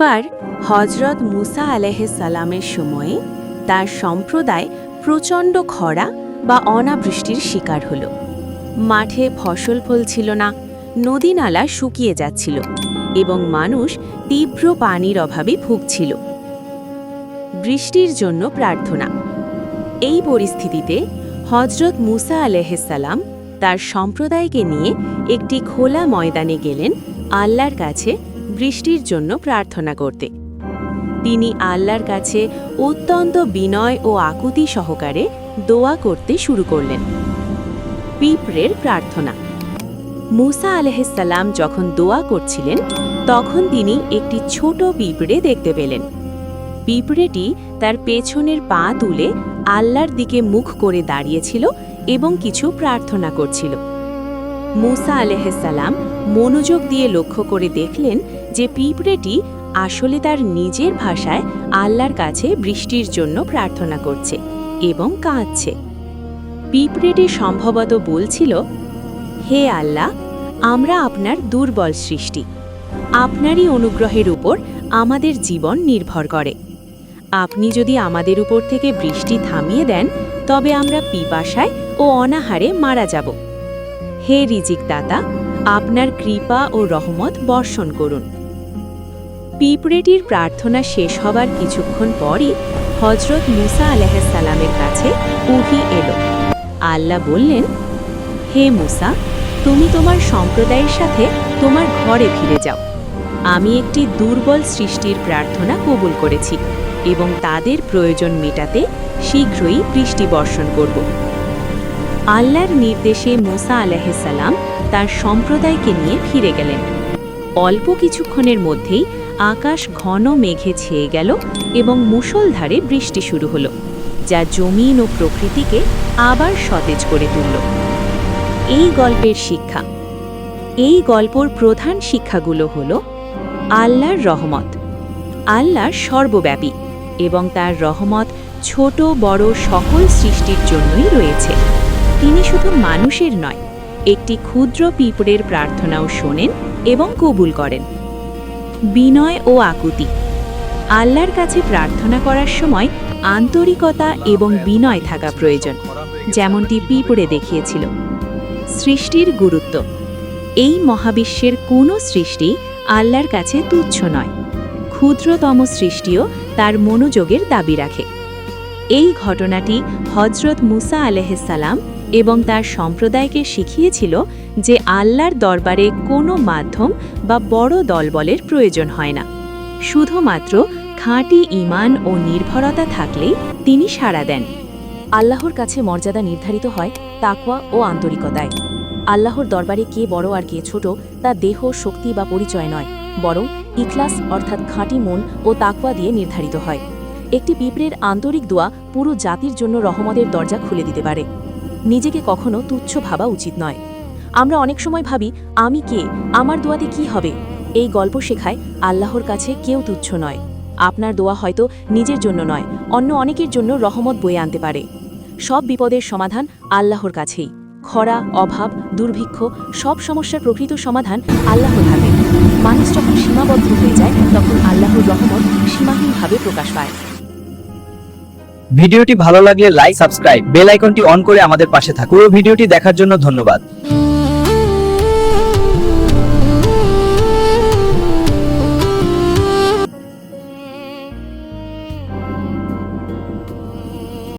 একবার হজরত মুসা আলাইহিস সালামের সময়ে তার সম্প্রদায় প্রচণ্ড খরা বা অনাবৃষ্টির শিকার হল। মাঠে ফসল ফলছিল না, নদী নালা শুকিয়ে যাচ্ছিল এবং মানুষ তীব্র পানির অভাবে ভুগছিল। বৃষ্টির জন্য প্রার্থনা। এই পরিস্থিতিতে হজরত মুসা আলাইহিস সালাম তার সম্প্রদায়কে নিয়ে একটি খোলা ময়দানে গেলেন আল্লাহর কাছে বৃষ্টির জন্য প্রার্থনা করতে। তিনি আল্লাহর কাছে অত্যন্ত বিনয় ও আকুতি সহকারে দোয়া করতে শুরু করলেন। পিঁপড়ের প্রার্থনা। মুসা আলাইহিস সালাম যখন দোয়া করছিলেন তখন তিনি একটি ছোট পিঁপড়ে দেখতে পেলেন। পিঁপড়েটি তার পেছনের পা তুলে আল্লাহর দিকে মুখ করে দাঁড়িয়েছিল এবং কিছু প্রার্থনা করছিল। মুসা আলাইহিস সালাম মনোযোগ দিয়ে লক্ষ্য করে দেখলেন যে পিঁপড়েটি আসলে তার নিজের ভাষায় আল্লাহর কাছে বৃষ্টির জন্য প্রার্থনা করছে এবং কাঁদছে। পিঁপড়েটি সম্ভবত বলছিল, হে আল্লাহ, আমরা আপনার দুর্বল সৃষ্টি, আপনারই অনুগ্রহের উপর আমাদের জীবন নির্ভর করে। আপনি যদি আমাদের উপর থেকে বৃষ্টি থামিয়ে দেন তবে আমরা পিপাসায় ও অনাহারে মারা যাব। হে রিজিক দাতা, আপনার কৃপা ও রহমত বর্ষণ করুন। পিঁপড়েটির প্রার্থনা শেষ হবার কিছুক্ষণ পরই হজরত মুসা আলাইহিস সালামের কাছে ওহী এলো। আল্লাহ বললেন, হে মুসা, তুমি তোমার সম্প্রদায়ের সাথে তোমার ঘরে ফিরে যাও। আমি একটি দুর্বল সৃষ্টির প্রার্থনা কবুল করেছি এবং তাদের প্রয়োজন মেটাতে শীঘ্রই বৃষ্টি বর্ষণ করব। আল্লাহর নির্দেশে মুসা আলাইহিস সালাম তার সম্প্রদায়কে নিয়ে ফিরে গেলেন। অল্প কিছুক্ষণের মধ্যেই আকাশ ঘন মেঘে ছেয়ে গেল এবং মুষলধারে বৃষ্টি শুরু হলো, যা জমিন ও প্রকৃতিকে আবার সতেজ করে তুলল। এই গল্পের শিক্ষা। এই গল্পের প্রধান শিক্ষাগুলো হল আল্লাহর রহমত। আল্লাহ সর্বব্যাপী এবং তার রহমত ছোট বড় সকল সৃষ্টির জন্যই রয়েছে। তিনি শুধু মানুষের নয়, একটি ক্ষুদ্র পিঁপড়ের প্রার্থনাও শোনেন এবং কবুল করেন। বিনয় ও আকুতি। আল্লাহর কাছে প্রার্থনা করার সময় আন্তরিকতা এবং বিনয় থাকা প্রয়োজন, যেমনটি পিঁপড়ে দেখিয়েছিল। সৃষ্টির গুরুত্ব। এই মহাবিশ্বের কোনো সৃষ্টি আল্লাহর কাছে তুচ্ছ নয়। ক্ষুদ্রতম সৃষ্টিও তার মনোযোগের দাবি রাখে। এই ঘটনাটি হজরত মুসা আলাইহিস সালাম এবং তার সম্প্রদায়কে শিখিয়েছিল যে আল্লাহর দরবারে কোনো মাধ্যম বা বড় দলবলের প্রয়োজন হয় না। শুধুমাত্র খাঁটি ঈমান ও নির্ভরতা থাকলেই তিনি সাড়া দেন। আল্লাহর কাছে মর্যাদা নির্ধারিত হয় তাকওয়া ও আন্তরিকতায়। আল্লাহর দরবারে কে বড় আর কে ছোট তা দেহ, শক্তি বা পরিচয় নয়, বরং ইখলাস অর্থাৎ খাঁটি মন ও তাকওয়া দিয়ে নির্ধারিত হয়। একটি পিঁপড়ের আন্তরিক দোয়া পুরো জাতির জন্য রহমতের দরজা খুলে দিতে পারে। নিজেকে কখনো তুচ্ছ ভাবা উচিত নয়। আমরা অনেক সময় ভাবি, আমি কে, আমার দোয়াতে কি হবে? এই গল্প শেখায় আল্লাহর কাছে কেউ তুচ্ছ নয়। আপনার দোয়া হয়তো নিজের জন্য নয়, অন্য অনেকের জন্য রহমত বয়ে আনতে পারে। সব বিপদের সমাধান আল্লাহর কাছেই। খরা, অভাব, দুর্ভিক্ষ সব সমস্যার প্রকৃত সমাধান আল্লাহর হাতে। মানুষ যখন সীমাবদ্ধ হয়ে যায় তখন আল্লাহর রহমত সীমাহীনভাবে প্রকাশ পায়। ভিডিওটি ভালো লাগলে লাইক, সাবস্ক্রাইব, বেল আইকনটি অন করে আমাদের পাশে থাকুন। পুরো ভিডিওটি দেখার জন্য ধন্যবাদ।